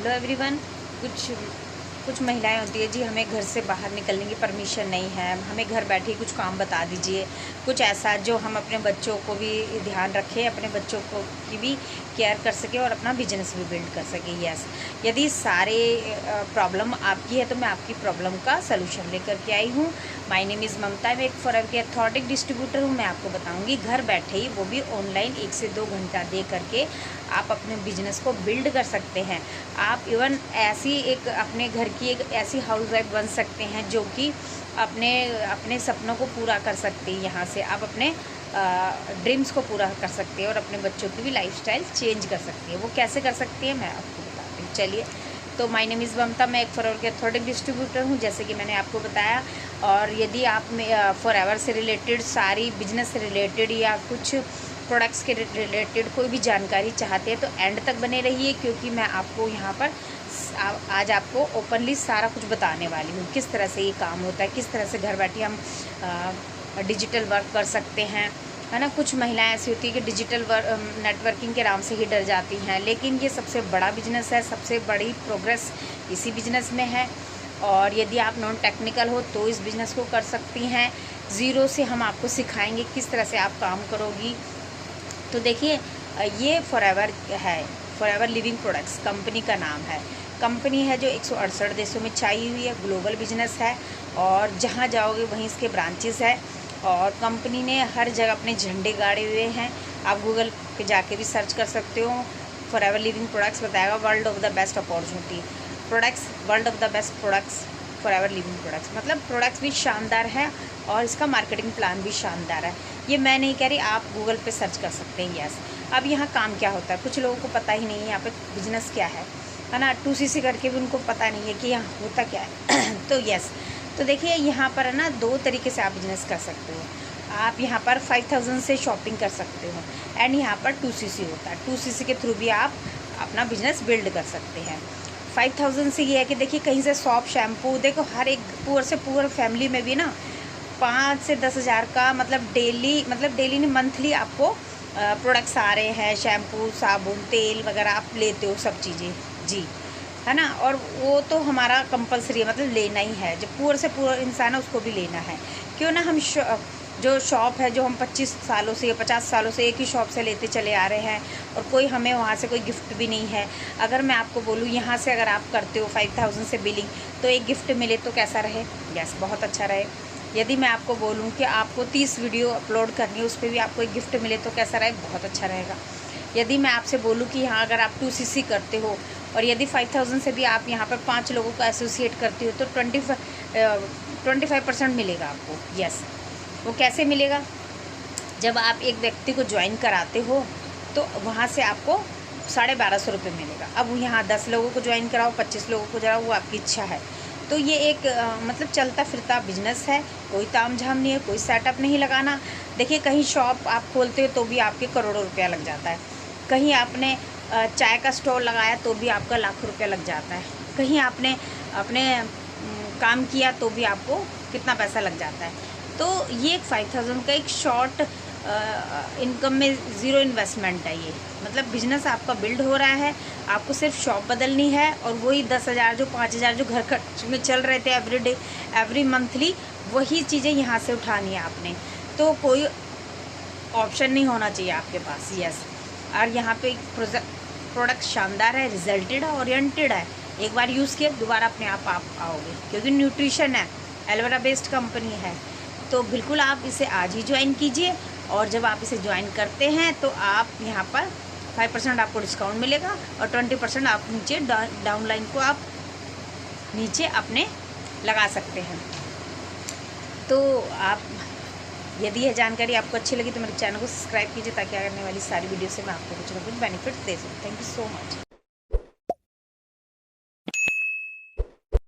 Hello everyone. कुछ कुछ महिलाएं होती है जी, हमें घर से बाहर निकलने की परमिशन नहीं है, हमें घर बैठे कुछ काम बता दीजिए, कुछ ऐसा जो हम अपने बच्चों को भी ध्यान रखें, अपने बच्चों को की भी केयर कर सके और अपना बिजनेस भी बिल्ड कर सके। यस, यदि सारे प्रॉब्लम आपकी है तो मैं आपकी प्रॉब्लम का सलूशन लेकर के आई हूँ। माय नेम इज़ ममता, मैं एक फॉरएवर की अथॉरिटी डिस्ट्रीब्यूटर हूँ। मैं आपको बताऊँगी घर बैठे ही, वो भी ऑनलाइन 1 से 2 घंटा दे करके आप अपने बिजनेस को बिल्ड कर सकते हैं। आप इवन ऐसी एक अपने घर की एक ऐसी हाउसवाइफ बन सकते हैं जो कि अपने अपने सपनों को पूरा कर सकते हैं। यहाँ से आप अपने ड्रीम्स को पूरा कर सकते हैं और अपने बच्चों की भी लाइफस्टाइल चेंज कर सकती है। वो कैसे कर सकती है मैं आपको बताती हूँ। चलिए, तो माय नेम इज़ ममता, मैं एक फॉरएवर के अथॉरिटी डिस्ट्रीब्यूटर हूँ, जैसे कि मैंने आपको बताया। और यदि आप फॉरएवर से रिलेटेड, सारी बिजनेस से रिलेटेड या कुछ प्रोडक्ट्स के रिलेटेड कोई भी जानकारी चाहते हैं तो एंड तक बने रहिए, क्योंकि मैं आपको यहाँ पर आज आपको ओपनली सारा कुछ बताने वाली हूँ। किस तरह से ये काम होता है, किस तरह से घर बैठे हम डिजिटल वर्क कर सकते हैं, है ना। कुछ महिलाएं ऐसी होती है कि डिजिटल नेटवर्किंग के नाम से ही डर जाती हैं, लेकिन ये सबसे बड़ा बिजनेस है, सबसे बड़ी प्रोग्रेस इसी बिजनेस में है। और यदि आप नॉन टेक्निकल हो तो इस बिज़नेस को कर सकती हैं। ज़ीरो से हम आपको सिखाएंगे किस तरह से आप काम करोगी। तो देखिए, ये फॉरएवर है, फॉरएवर लिविंग प्रोडक्ट्स कंपनी का नाम है। कंपनी है जो 168 देशों में छाई हुई है, ग्लोबल बिजनेस है और जहाँ जाओगे वहीं इसके ब्रांचेस है। और कंपनी ने हर जगह अपने झंडे गाड़े हुए हैं। आप गूगल पे जाके भी सर्च कर सकते हो। फॉरएवर लिविंग प्रोडक्ट्स बताएगा world of the best opportunity products, world of the best products, forever living products. मतलब प्रोडक्ट्स भी शानदार है और इसका मार्केटिंग प्लान भी शानदार है। ये मैं नहीं कह रही, आप गूगल पे सर्च कर सकते हैं। यस, अब यहाँ काम क्या होता है कुछ लोगों को पता ही नहीं है यहाँ पे बिजनेस क्या है ना। 2CC करके भी उनको पता नहीं है कि यहाँ होता क्या है। तो यस, तो देखिए यहाँ पर है ना 2 तरीके से आप बिजनेस कर सकते हो। आप यहाँ पर 5000 से शॉपिंग कर सकते हो एंड यहाँ पर 2CC होता है। 2CC के थ्रू भी आप अपना बिजनेस बिल्ड कर सकते हैं। 5000 से ये है कि देखिए कहीं से सॉप शैम्पू, देखो हर एक पुअर से पुअर फैमिली में भी ना 5 से 10 हज़ार का मतलब डेली नहीं, मंथली आपको प्रोडक्ट्स आ रहे हैं। शैम्पू, साबुन, तेल वगैरह आप लेते हो, सब चीज़ें जी, है ना। और वो तो हमारा कंपलसरी है, मतलब लेना ही है। जो पुअर से पुअर इंसान है उसको भी लेना है। क्यों ना हम जो शॉप है जो हम 25 सालों से या 50 सालों से एक ही शॉप से लेते चले आ रहे हैं और कोई हमें वहाँ से कोई गिफ्ट भी नहीं है। अगर मैं आपको बोलूँ यहाँ से अगर आप करते हो 5000 से बिलिंग तो एक गिफ्ट मिले तो कैसा रहे? यस, बहुत अच्छा रहे। यदि मैं आपको बोलूँ कि आपको 30 वीडियो अपलोड करनी है, उस पर भी आपको एक गिफ्ट मिले तो कैसा रहे? बहुत अच्छा रहेगा। यदि मैं आपसे बोलूँ कि यहाँ अगर आप 2CC करते हो और यदि 5000 से भी आप यहाँ पर 5 लोगों को एसोसिएट करती हो तो 25% मिलेगा आपको। यस, वो कैसे मिलेगा? जब आप एक व्यक्ति को ज्वाइन कराते हो तो वहाँ से आपको 1250 रुपये मिलेगा। अब यहाँ 10 लोगों को ज्वाइन कराओ, 25 लोगों को कराओ, वो आपकी इच्छा है। तो ये एक मतलब चलता फिरता बिजनेस है, कोई तामझाम नहीं है, कोई सेटअप नहीं लगाना। देखिए कहीं शॉप आप खोलते हो तो भी आपके करोड़ों रुपया लग जाता है। कहीं आपने चाय का स्टॉल लगाया तो भी आपका लाखों रुपया लग जाता है। कहीं आपने अपने काम किया तो भी आपको कितना पैसा लग जाता है। तो ये एक 5000 का एक शॉर्ट इनकम में ज़ीरो इन्वेस्टमेंट है। ये मतलब बिजनेस आपका बिल्ड हो रहा है, आपको सिर्फ शॉप बदलनी है और वही 10,000 जो 5,000 जो घर खर्च में चल रहे थे एवरी डे एवरी मंथली, वही चीज़ें यहाँ से उठानी है आपने। तो कोई ऑप्शन नहीं होना चाहिए आपके पास। यस, और यहाँ पे प्रोडक्ट शानदार है, रिजल्टेड है, ओरिएंटेड है। एक बार यूज़ किया दोबारा अपने आप आओगे, क्योंकि न्यूट्रिशन है, एलोवेरा बेस्ड कंपनी है। तो बिल्कुल आप इसे आज ही ज्वाइन कीजिए और जब आप इसे ज्वाइन करते हैं तो आप यहाँ पर 5% आपको डिस्काउंट मिलेगा और 20% आप नीचे डाउनलाइन को आप नीचे अपने लगा सकते हैं। तो आप यदि यह जानकारी आपको अच्छी लगी तो मेरे चैनल को सब्सक्राइब कीजिए ताकि आने वाली सारी वीडियो से मैं आपको कुछ ना कुछ बेनिफिट दे सकूँ। Thank you so much.